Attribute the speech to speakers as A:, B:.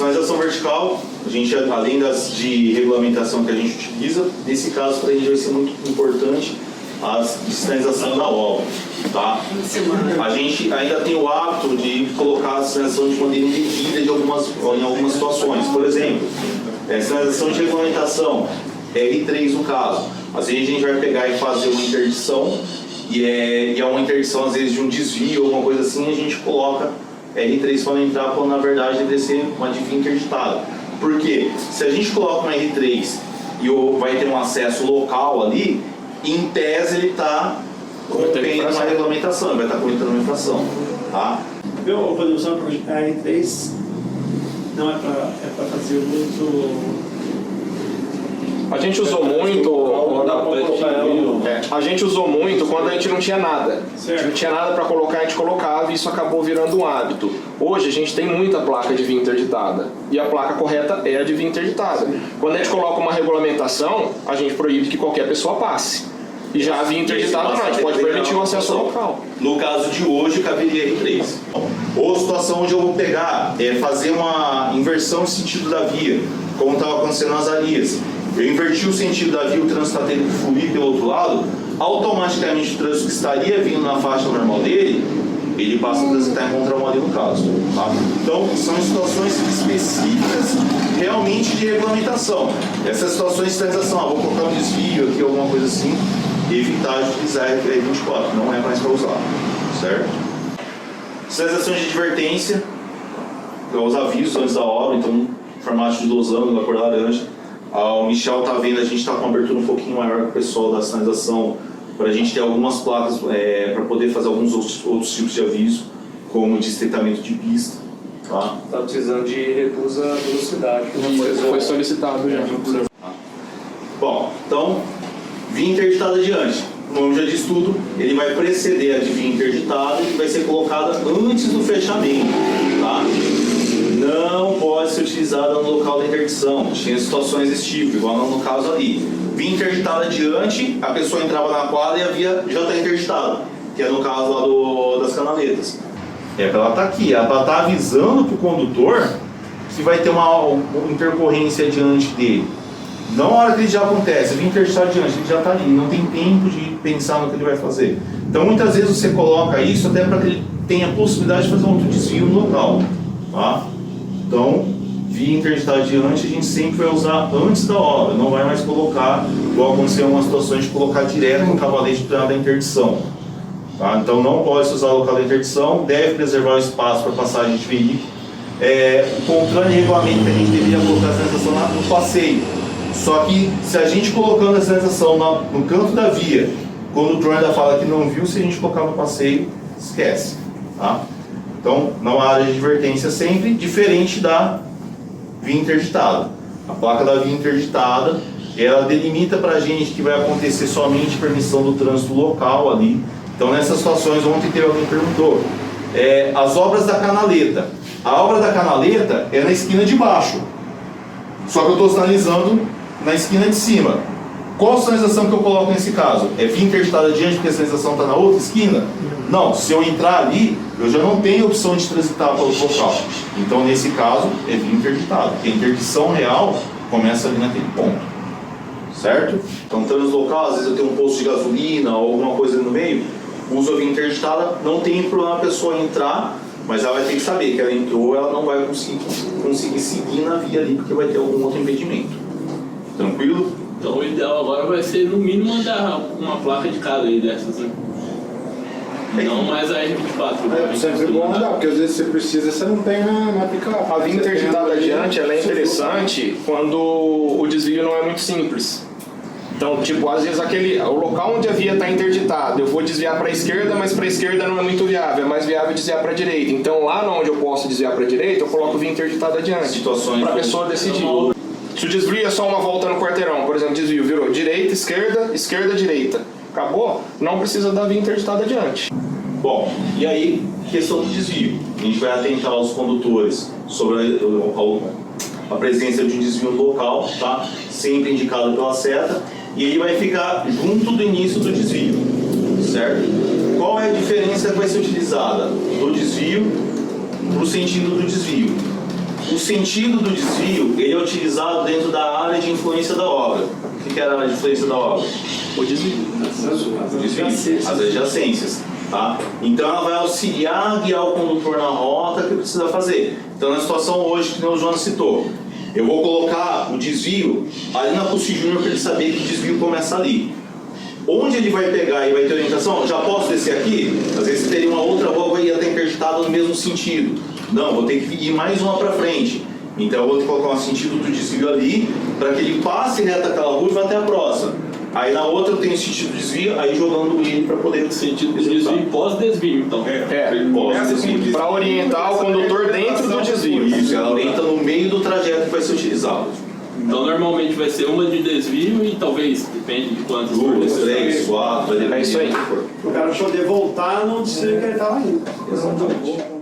A: Sinalização vertical, a gente, além das de regulamentação que a gente utiliza, nesse caso para a gente vai ser muito importante a sinalização da obra. Tá? A gente ainda tem o hábito de colocar a sinalização de maneira indevida em algumas situações. Por exemplo, sinalização de regulamentação, R3 no caso. Às vezes a gente vai pegar e fazer uma interdição, e é uma interdição às vezes de um desvio, alguma coisa assim, a gente coloca R3 para não entrar, quando na verdade deveria ser uma desvio interditada. Por quê? Se a gente coloca uma R3 e vai ter um acesso local ali, em tese ele está cometendo uma regulamentação, vai estar cometendo uma infração. Tá?
B: Eu vou usar a R3, não é para fazer muito.
C: A gente usou muito, a gente usou muito quando a gente não tinha nada. A gente não tinha nada para colocar, a gente colocava e isso acabou virando um hábito. Hoje a gente tem muita placa de via interditada e a placa correta é a de via interditada. Quando a gente coloca uma regulamentação, a gente proíbe que qualquer pessoa passe. E já a via interditada não, a gente pode permitir o acesso local.
A: No caso de hoje, caberia R3. Ou situação onde eu vou pegar, fazer uma inversão de sentido da via, como estava acontecendo nas Arias. Eu inverti o sentido da via, o trânsito está tendo que fluir pelo outro lado, automaticamente o trânsito que estaria vindo na faixa normal dele, ele passa a transitar em contramão ali no caso. Tá? Então, são situações específicas realmente de regulamentação. Essas situações de sinalização, vou colocar um desvio aqui, alguma coisa assim, evitar de utilizar a R24, não é mais para usar, certo? Sinalização de advertência, os avisos antes da obra, então, formato de losango, da cor laranja. O Michel está vendo, a gente está com uma abertura um pouquinho maior que o pessoal da sinalização, para a gente ter algumas placas para poder fazer alguns outros tipos de aviso, como de estreitamento de pista. Tá?
D: Está precisando de reduz a velocidade.
C: Foi solicitado já.
A: Bom, então, via interditada adiante. O nome já diz tudo, ele vai preceder a de via interditada e vai ser colocada antes do fechamento. Tá? Não pode ser utilizada no local da interdição. Tinha situações desse tipo, igual no caso ali. Via interditada adiante, a pessoa entrava na quadra e a via já está interditada, que é no caso lá das canaletas. Ela está aqui, ela está avisando para o condutor que vai ter uma intercorrência diante dele. Não na hora que ele já acontece, via interditada adiante, ele já está ali, não tem tempo de pensar no que ele vai fazer. Então muitas vezes você coloca isso até para que ele tenha a possibilidade de fazer um outro desvio no local. Tá? Então, via interditada adiante, a gente sempre vai usar antes da obra, não vai mais colocar, igual aconteceu em algumas situações, de colocar direto no cavalete da interdição. Tá? Então, não pode se usar o local da interdição, deve preservar o espaço para passagem de veículo. O controle e regulamento que a gente deveria colocar a sinalização lá no passeio. Só que, se a gente colocando a sinalização no canto da via, quando o condutor ainda fala que não viu, se a gente colocar no passeio, esquece. Tá? Então, na área de advertência sempre, diferente da via interditada. A placa da via interditada, ela delimita para a gente que vai acontecer somente permissão do trânsito local ali. Então, nessas situações, ontem teve alguém que perguntou, as obras da canaleta. A obra da canaleta é na esquina de baixo, só que eu estou sinalizando na esquina de cima. Qual a sinalização que eu coloco nesse caso? É via interditada adiante porque a sinalização está na outra esquina? Não, se eu entrar ali, eu já não tenho opção de transitar para o local. Então, nesse caso, é via interditada, porque a interdição real começa ali naquele ponto. Certo? Então, trânsito local, às vezes eu tenho um posto de gasolina ou alguma coisa ali no meio, uso a via interditada, não tem problema a pessoa entrar, mas ela vai ter que saber que ela entrou, ela não vai conseguir seguir na via ali, porque vai ter algum outro impedimento. Tranquilo?
E: Então o ideal agora vai ser no mínimo andar uma placa de cada aí dessas, né? Não mais a R24.
F: É sempre bom andar, porque às vezes você precisa, você não tem na picape.
C: A via interditada adiante, ela é interessante quando o desvio não é muito simples. Então, tipo, às vezes o local onde a via está interditada, eu vou desviar para a esquerda, mas para a esquerda não é muito viável, é mais viável desviar para a direita. Então, lá onde eu posso desviar para a direita, eu coloco via interditada adiante, para a pessoa decidir. Se o desvio é só uma volta no quarteirão, por exemplo, desvio virou direita, esquerda, direita. Acabou? Não precisa da via interditada adiante.
A: Bom, e aí, questão do desvio. A gente vai atentar aos condutores sobre a presença de um desvio local, tá? Sempre indicado pela seta, e ele vai ficar junto do início do desvio, certo? Qual é a diferença que vai ser utilizada do desvio para o sentido do desvio? O sentido do desvio, ele é utilizado dentro da área de influência da obra. O que era a área de influência da obra?
C: O desvio.
A: O desvio, as adjacências. Tá? Então ela vai auxiliar a guiar o condutor na rota que precisa fazer. Então na situação hoje, que o João citou, eu vou colocar o desvio ali na Pulse Júnior para ele saber que o desvio começa ali. Onde ele vai pegar e vai ter orientação? Já posso descer aqui? Às vezes teria uma outra rua que ia estar interditada no mesmo sentido. Não, vou ter que ir mais uma para frente. Então eu vou ter que colocar um sentido do desvio ali para que ele passe reto aquela rua e vá até a próxima. Aí na outra eu tenho sentido do desvio, aí jogando ele para poder
E: Sentido do desvio e pós-desvio, então.
A: pós-desvio.
C: Para orientar o condutor dentro do desvio.
A: Isso, ela orienta no meio do trajeto que vai ser utilizado.
E: Então normalmente vai ser uma de desvio e talvez, depende de quantas for
A: 2,
E: necessário.
A: 3, 4,
C: É isso aí.
B: O cara poder voltar no desvio que ele estava indo.
A: Exatamente.